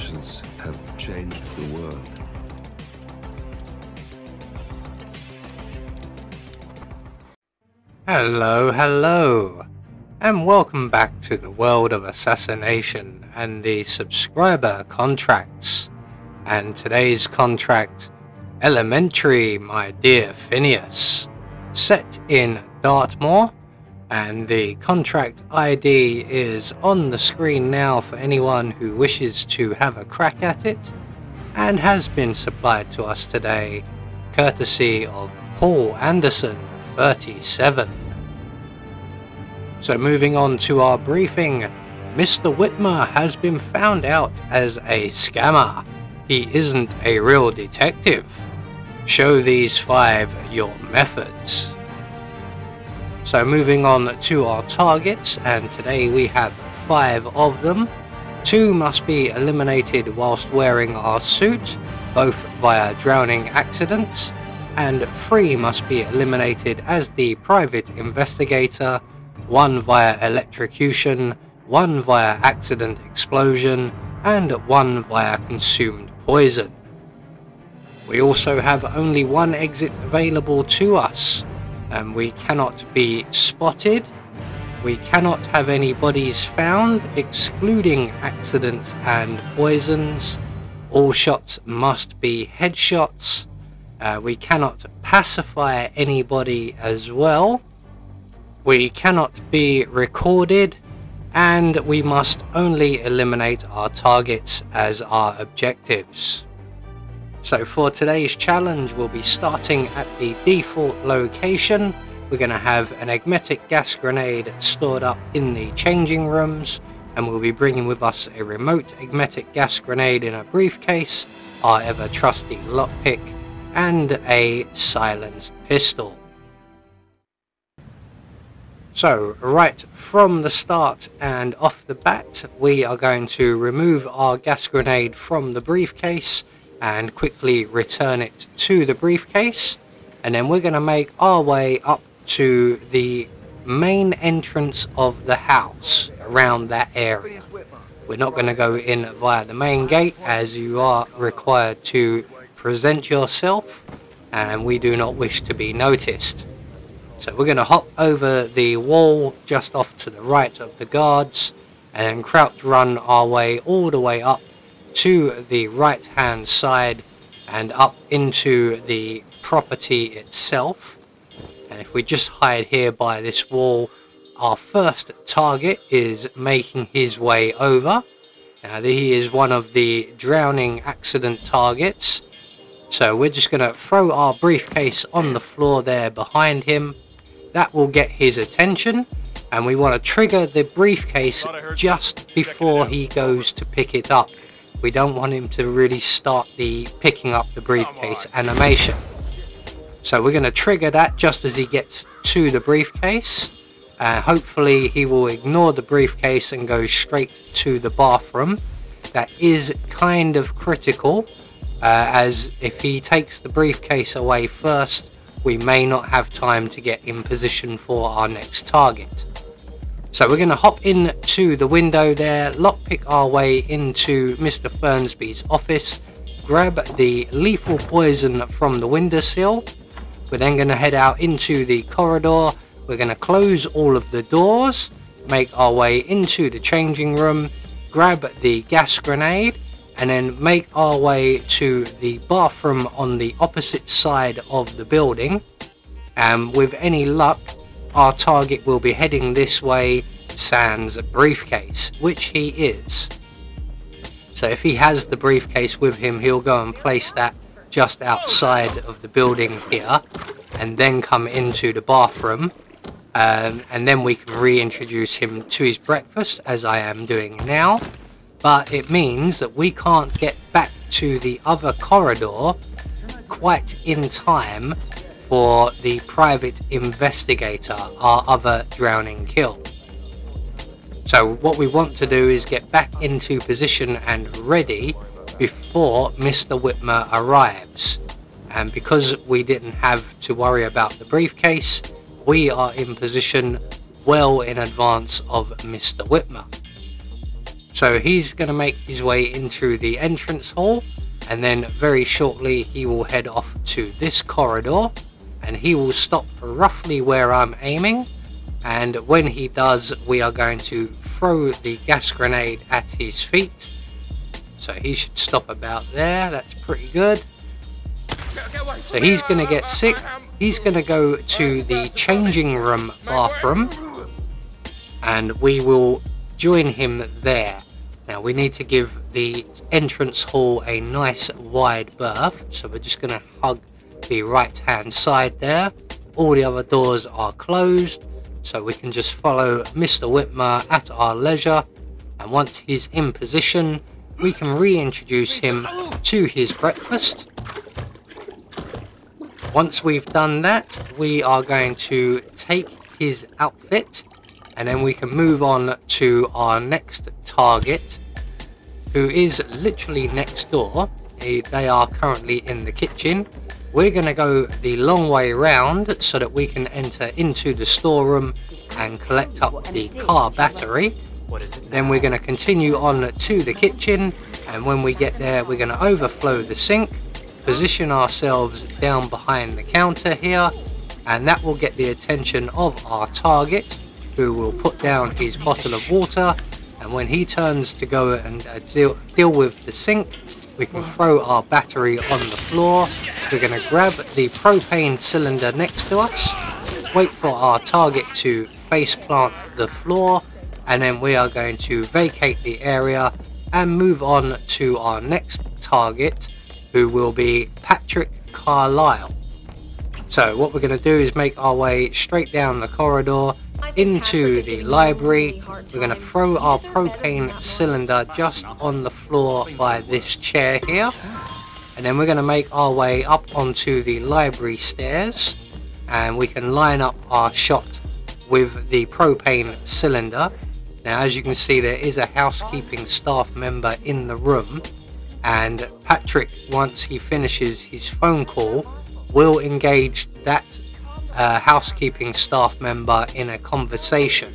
inventions have changed the world. Hello, and welcome back to the world of assassination and the subscriber contracts. And today's contract, Elementary, my dear Phinias, set in Dartmoor, and the contract ID is on the screen now for anyone who wishes to have a crack at it, and has been supplied to us today courtesy of Paul Anderson 37. So moving on to our briefing, Mr. Whitmer has been found out as a scammer. He isn't a real detective. Show these 5 your methods. So moving on to our targets, and today we have 5 of them. 2 must be eliminated whilst wearing our suit, both via drowning accidents, and 3 must be eliminated as the private investigator, 1 via electrocution, 1 via accident explosion, and 1 via consumed poison. We also have only 1 exit available to us, and we cannot be spotted. We cannot have any bodies found, excluding accidents and poisons. All shots must be headshots. We cannot pacify anybody as well. We cannot be recorded, and we must only eliminate our targets as our objectives. So for today's challenge, we'll be starting at the default location. We're going to have an emetic gas grenade stored up in the changing rooms, and we'll be bringing with us a remote emetic gas grenade in a briefcase, our ever trusty lockpick, and a silenced pistol. So right from the start and off the bat, we are going to remove our gas grenade from the briefcase and quickly return it to the briefcase, and then we're going to make our way up to the main entrance of the house around that area. We're not going to go in via the main gate, as you are required to present yourself and we do not wish to be noticed. So we're going to hop over the wall just off to the right of the guards and then crouch run our way all the way up to the right hand side and up into the property itself. And if we just hide here by this wall, our first target is making his way over. Now he is one of the drowning accident targets, so we're just going to throw our briefcase on the floor there behind him. That will get his attention, and we want to trigger the briefcase just before he goes to pick it up. We don't want him to really start the picking up the briefcase animation. So we're going to trigger that just as he gets to the briefcase. Hopefully he will ignore the briefcase and go straight to the bathroom. That is kind of critical, as if he takes the briefcase away first, we may not have time to get in position for our next target. So we're going to hop into the window there, lockpick our way into Mr. Fernsby's office, grab the lethal poison from the windowsill. We're then going to head out into the corridor. We're going to close all of the doors, make our way into the changing room, grab the gas grenade, and then make our way to the bathroom on the opposite side of the building. And with any luck, our target will be heading this way, sans briefcase, which he is. So if he has the briefcase with him, he'll go and place that just outside of the building here, and then come into the bathroom, and then we can reintroduce him to his breakfast, as I am doing now. But it means that we can't get back to the other corridor quite in time for the private investigator, our other drowning kill. So what we want to do is get back into position and ready before Mr. Whitmer arrives. And because we didn't have to worry about the briefcase, we are in position well in advance of Mr. Whitmer. So he's going to make his way into the entrance hall, and then very shortly he will head off to this corridor, and he will stop roughly where I'm aiming. And when he does, we are going to throw the gas grenade at his feet. So he should stop about there. That's pretty good. So he's going to get sick. He's going to go to the changing room bathroom, and we will join him there. Now we need to give the entrance hall a nice wide berth, so we're just going to hug the right hand side there. All the other doors are closed, so we can just follow Mr. Whitmer at our leisure, and once he's in position we can reintroduce him to his breakfast. Once we've done that, we are going to take his outfit, and then we can move on to our next target, who is literally next door. They are currently in the kitchen. We're going to go the long way around so that we can enter into the storeroom and collect up the car battery. Then we're going to continue on to the kitchen, and when we get there we're going to overflow the sink, position ourselves down behind the counter here, and that will get the attention of our target, who will put down his bottle of water, and when he turns to go and deal with the sink, we can throw our battery on the floor. We're going to grab the propane cylinder next to us, wait for our target to face plant the floor, and then we are going to vacate the area and move on to our next target, who will be Patrick Carlisle. So what we're going to do is make our way straight down the corridor into the library. We're going to throw our propane cylinder just on the floor by this chair here, and then we're going to make our way up onto the library stairs, and we can line up our shot with the propane cylinder. Now as you can see, there is a housekeeping staff member in the room, and Patrick, once he finishes his phone call, will engage that housekeeping staff member in a conversation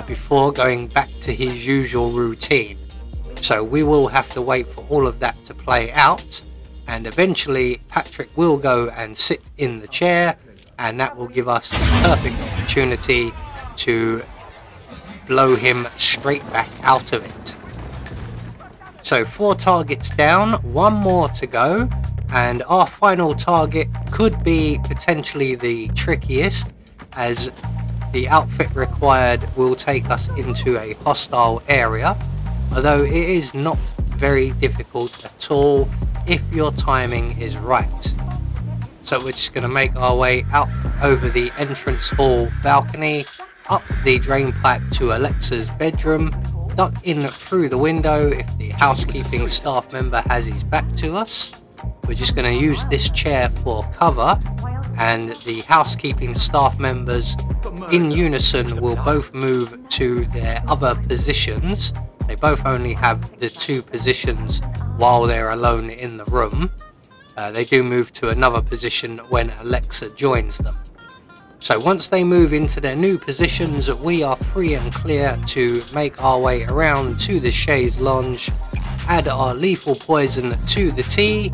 before going back to his usual routine. So we will have to wait for all of that to play out, and eventually Patrick will go and sit in the chair, and that will give us the perfect opportunity to blow him straight back out of it. So 4 targets down, 1 more to go, and our final target could be potentially the trickiest, as the outfit required will take us into a hostile area, although it is not very difficult at all if your timing is right. So we're just going to make our way out over the entrance hall balcony, up the drain pipe to Alexa's bedroom, duck in through the window if the housekeeping staff member has his back to us. We're just going to use this chair for cover, and the housekeeping staff members in unison will both move to their other positions. They both only have the 2 positions while they're alone in the room. They do move to another position when Alexa joins them. So once they move into their new positions, we are free and clear to make our way around to the chaise lounge, add our lethal poison to the tea,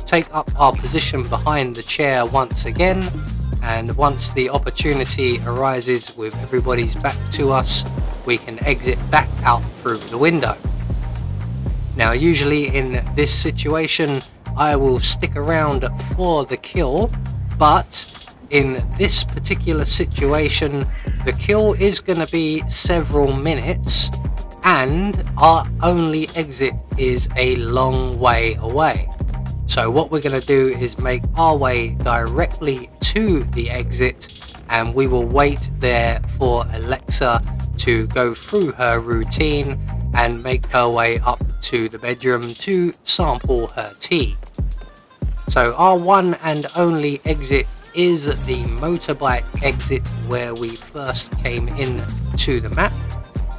take up our position behind the chair once again, and once the opportunity arises with everybody's back to us, we can exit back out through the window. Now usually in this situation I will stick around for the kill, but in this particular situation the kill is going to be several minutes, and our only exit is a long way away. So what we're going to do is make our way directly to the exit, and we will wait there for Alexa to go through her routine and make her way up to the bedroom to sample her tea. So our one and only exit is the motorbike exit where we first came in to the map.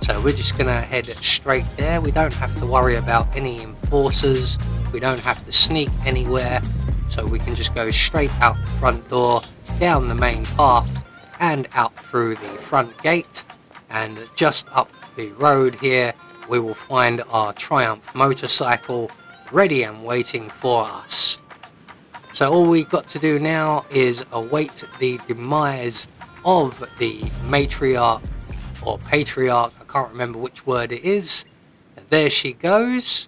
So we're just going to head straight there. We don't have to worry about any enforcers, we don't have to sneak anywhere, so we can just go straight out the front door, down the main path and out through the front gate, and just up the road here we will find our Triumph motorcycle ready and waiting for us. So all we've got to do now is await the demise of the matriarch or patriarch, I can't remember which word it is. There she goes,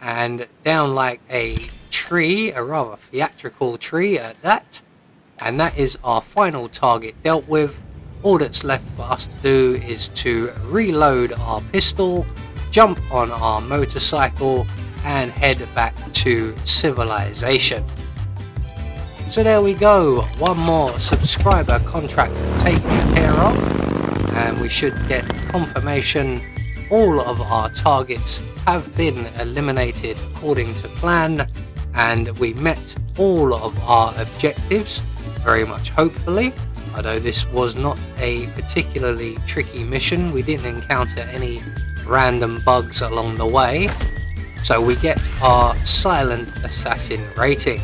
and down like a tree, a rather theatrical tree at that, and that is our final target dealt with. All that's left for us to do is to reload our pistol, jump on our motorcycle and head back to civilization. So there we go, one more subscriber contract taken care of, and we should get confirmation all of our targets have been eliminated according to plan, and we met all of our objectives, very much hopefully. Although this was not a particularly tricky mission, we didn't encounter any random bugs along the way, so we get our silent assassin rating.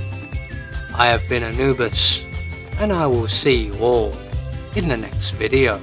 I have been Anubis, and I will see you all in the next video.